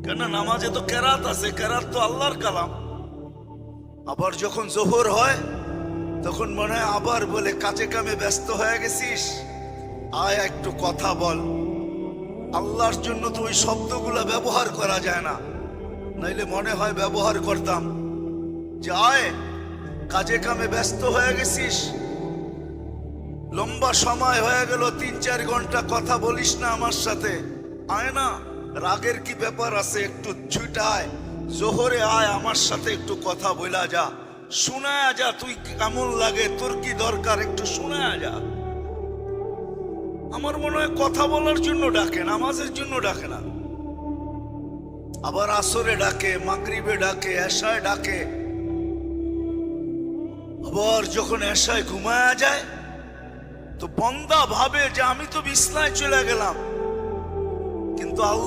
কেন নামাজে তো কেরাত আছে, কেরাত তো আল্লাহর কালাম। আবার যখন জোহর হয় তখন মনে হয় আবার বলে কাজে কামে ব্যস্ত হয়ে গেছিস, আয় একটু কথা বল। আল্লাহর জন্য তো ওই শব্দগুলা ব্যবহার করা যায় না, নাইলে মনে হয় ব্যবহার করতাম। যে আয়, কাজে কামে ব্যস্ত হয়ে গেছিস, লম্বা সময় হয়ে গেল, 3-4 ঘন্টা কথা বলিস না আমার সাথে, আয় না, রাগের কি ব্যাপার আছে, একটু ছুটায় জোহরে আয়, আমার সাথে একটু কথা বলা যা, শোনায়া যা, তুই কেমন লাগে, তোর কি দরকার, একটু শোনায়া যা। আমার মনে হয় কথা বলার জন্য ডাকে, নামাজের জন্য ডাকে না। আবার আসরে ডাকে, মাগরিবে ডাকে, এশায় ডাকে। আবার যখন এশায় ঘুমায়া যায় তো বন্দা ভাবে যে আমি তো বিছনায় চলে গেলাম, কিন্তু আল্লাহ